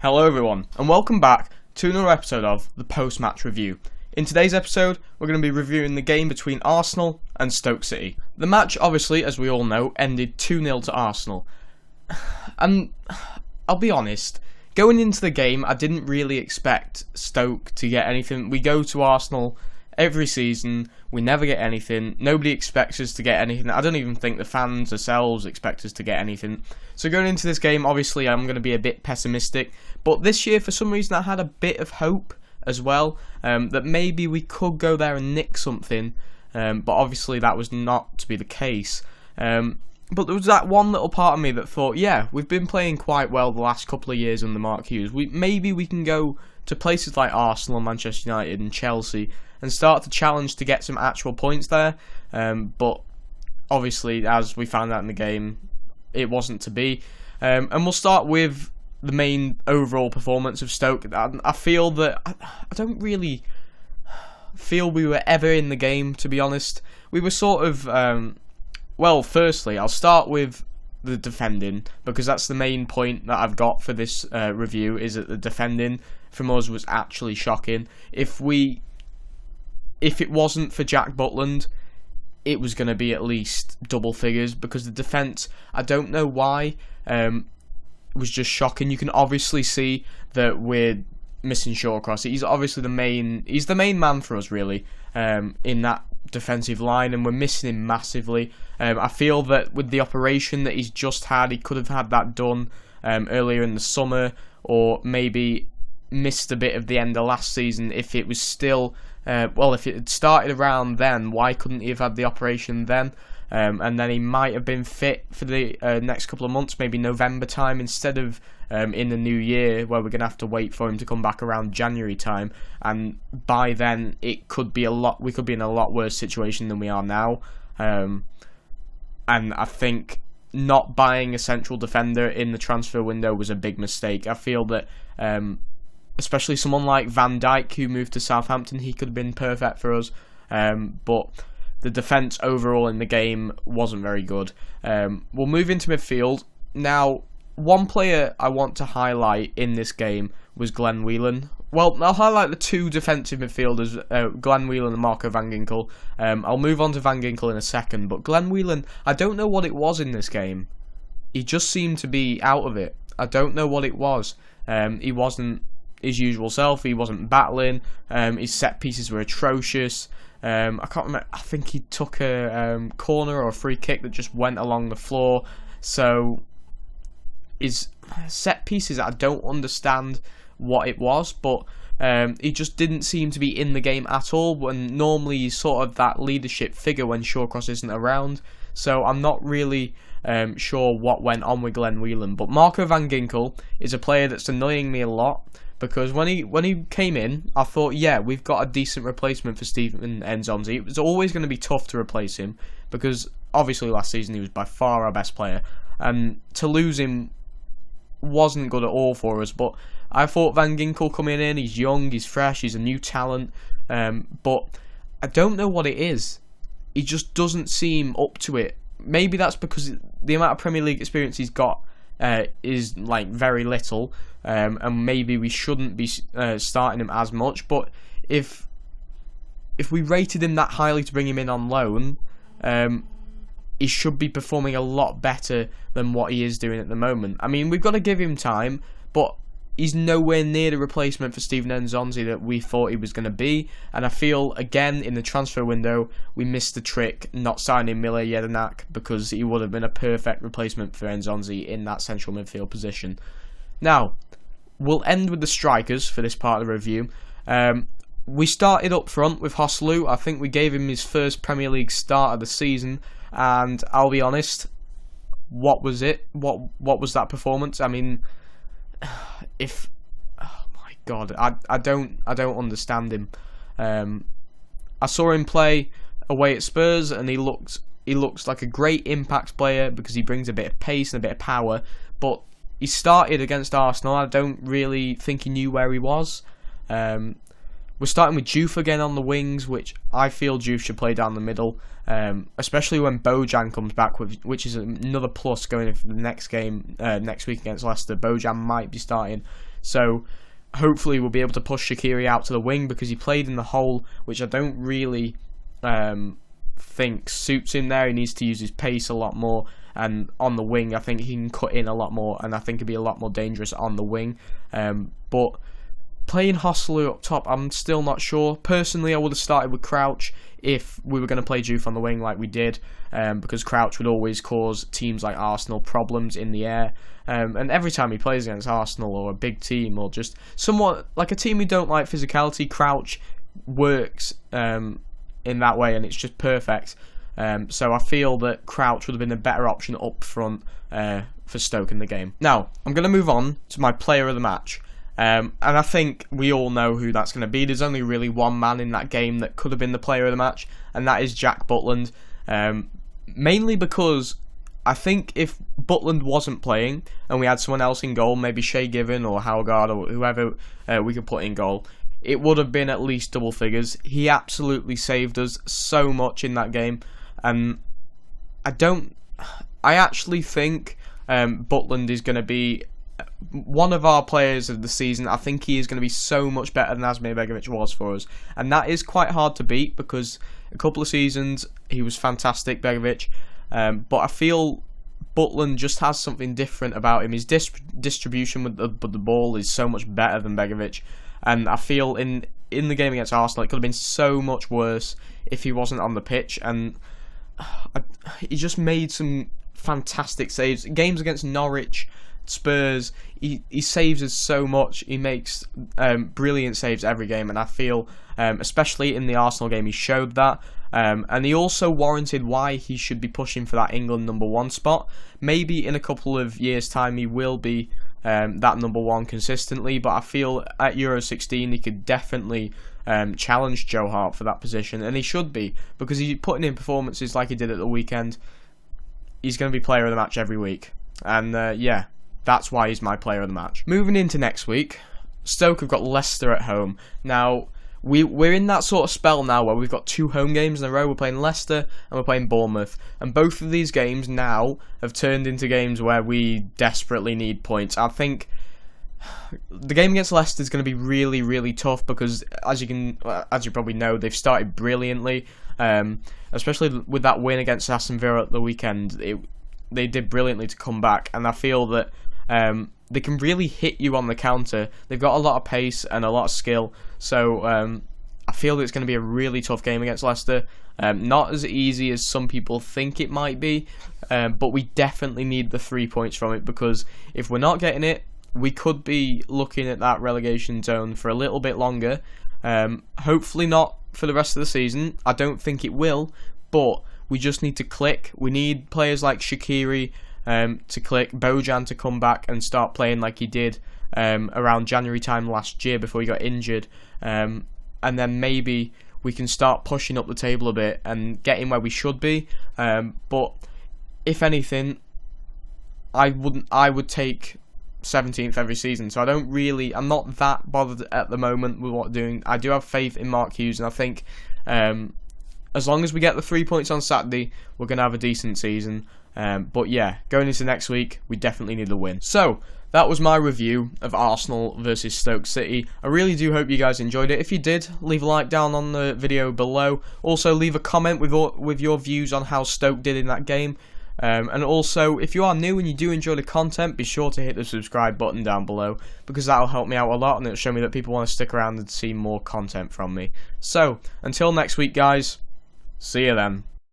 Hello everyone, and welcome back to another episode of the post-match review. In today's episode, we're going to be reviewing the game between Arsenal and Stoke City. The match, obviously, as we all know, ended 2-0 to Arsenal. And I'll be honest, going into the game, I didn't really expect Stoke to get anything. We go to Arsenal every season, we never get anything, nobody expects us to get anything. I don't even think the fans themselves expect us to get anything. So going into this game, obviously I'm going to be a bit pessimistic, but this year for some reason I had a bit of hope as well, that maybe we could go there and nick something, but obviously that was not to be the case. But there was that one little part of me that thought, yeah, we've been playing quite well the last couple of years under Mark Hughes. Maybe we can go to places like Arsenal, Manchester United and Chelsea and start to challenge to get some actual points there. But obviously, as we found out in the game, it wasn't to be. And we'll start with the main overall performance of Stoke. I feel that I don't really feel we were ever in the game, to be honest. We were sort of... well, firstly, I'll start with the defending, because that's the main point that I've got for this review, is that the defending from us was actually shocking. If it wasn't for Jack Butland, it was going to be at least double figures, because the defence, I don't know why, was just shocking. You can obviously see that we're missing Shawcross. He's obviously the main man for us, really, in that defensive line, and we're missing him massively. I feel that with the operation that he's just had, he could have had that done earlier in the summer, or maybe missed a bit of the end of last season if it was still... if it had started around then, why couldn't he have had the operation then? And then he might have been fit for the next couple of months, maybe November time, instead of in the new year, where we're going to have to wait for him to come back around January time. And by then, we could be in a lot worse situation than we are now. And I think not buying a central defender in the transfer window was a big mistake. I feel that... especially someone like Van Dijk, who moved to Southampton, he could have been perfect for us. But the defence overall in the game wasn't very good. We'll move into midfield. Now, one player I want to highlight in this game was Glenn Whelan. Well, I'll highlight the two defensive midfielders, Glenn Whelan and Marco van Ginkel. I'll move on to Van Ginkel in a second, but Glenn Whelan, I don't know what it was in this game. He just seemed to be out of it. I don't know what it was. He wasn't his usual self. He wasn't battling. His set pieces were atrocious. I can't remember. I think he took a corner or a free kick that just went along the floor. So his set pieces, I don't understand what it was, but he just didn't seem to be in the game at all, when normally he's sort of that leadership figure when Shawcross isn't around. So I'm not really sure what went on with Glenn Whelan. But Marco van Ginkel is a player that's annoying me a lot, because when he came in, I thought, yeah, we've got a decent replacement for Steven Nzonzi. It was always going to be tough to replace him, because obviously last season he was by far our best player, and to lose him wasn't good at all for us. But I thought Van Ginkel coming in, he's young, he's fresh, he's a new talent, but I don't know what it is. He just doesn't seem up to it. Maybe that's because the amount of Premier League experience he's got is like very little, and maybe we shouldn't be starting him as much. But if we rated him that highly to bring him in on loan, he should be performing a lot better than what he is doing at the moment. I mean, we've got to give him time, but he's nowhere near the replacement for Steven Nzonzi that we thought he was going to be. And I feel, again, in the transfer window, we missed the trick not signing Mile Jedinak, because he would have been a perfect replacement for Nzonzi in that central midfield position. Now, we'll end with the strikers for this part of the review. We started up front with Joselu. I think we gave him his first Premier League start of the season, and I'll be honest, what was it? What was that performance? I mean... oh my god, I don't understand him. I saw him play away at Spurs, and he looks like a great impact player, because he brings a bit of pace and a bit of power. But he started against Arsenal. I don't really think he knew where he was. We're starting with Diouf again on the wings, which I feel Diouf should play down the middle, especially when Bojan comes back, which is another plus going into the next game next week against Leicester. Bojan might be starting, So hopefully we'll be able to push Shaqiri out to the wing, because he played in the hole, which I don't really think suits him there. He needs to use his pace a lot more, and on the wing I think he can cut in a lot more, and I think he'd be a lot more dangerous on the wing. But playing Hostelou up top, I'm still not sure. Personally, I would have started with Crouch if we were going to play Juve on the wing like we did, because Crouch would always cause teams like Arsenal problems in the air. And every time he plays against Arsenal or a big team, or just somewhat like a team who don't like physicality, Crouch works in that way, and it's just perfect. So I feel that Crouch would have been a better option up front for Stoke in the game. Now, I'm going to move on to my player of the match. And I think we all know who that's going to be. There's only really one man in that game that could have been the player of the match, and that is Jack Butland. Mainly because I think if Butland wasn't playing and we had someone else in goal, maybe Shay Given or Howgard or whoever we could put in goal, it would have been at least double figures. He absolutely saved us so much in that game, and I actually think Butland is going to be one of our players of the season. I think he is going to be so much better than Asmir Begovic was for us, and that is quite hard to beat, because a couple of seasons he was fantastic, Begovic, but I feel Butland just has something different about him. His distribution with the ball is so much better than Begovic, and I feel in the game against Arsenal it could have been so much worse if he wasn't on the pitch, and he just made some fantastic saves. Games against Norwich, Spurs, he saves us so much. He makes brilliant saves every game, and I feel especially in the Arsenal game he showed that, and he also warranted why he should be pushing for that England #1 spot. Maybe in a couple of years time he will be that #1 consistently, but I feel at Euro 16 he could definitely challenge Joe Hart for that position, and he should be, because he's putting in performances like he did at the weekend. He's going to be player of the match every week, and yeah, that's why he's my player of the match. Moving into next week, Stoke have got Leicester at home. Now, we're in that sort of spell now where we've got 2 home games in a row. We're playing Leicester and we're playing Bournemouth, and both of these games now have turned into games where we desperately need points. I think the game against Leicester is going to be really, really tough, because as you probably know, they've started brilliantly, especially with that win against Aston Villa at the weekend. They did brilliantly to come back, and I feel that they can really hit you on the counter. They've got a lot of pace and a lot of skill, so I feel that it's going to be a really tough game against Leicester. Not as easy as some people think it might be, but we definitely need the 3 points from it, because if we're not getting it, we could be looking at that relegation zone for a little bit longer. Hopefully not for the rest of the season. I don't think it will, but we just need to click. We need players like Shaqiri to click, Bojan to come back and start playing like he did around January time last year before he got injured, and then maybe we can start pushing up the table a bit and getting where we should be. But if anything, I would take 17th every season, so I'm not that bothered at the moment with what we're doing. I do have faith in Mark Hughes, and I think as long as we get the 3 points on Saturday, we're going to have a decent season. But yeah, going into next week, we definitely need a win. So that was my review of Arsenal versus Stoke City. I really do hope you guys enjoyed it. If you did, leave a like down on the video below. Also, leave a comment with your views on how Stoke did in that game. And also, if you are new and you do enjoy the content, be sure to hit the subscribe button down below, because that'll help me out a lot, and it'll show me that people want to stick around and see more content from me. So, until next week guys, see you then.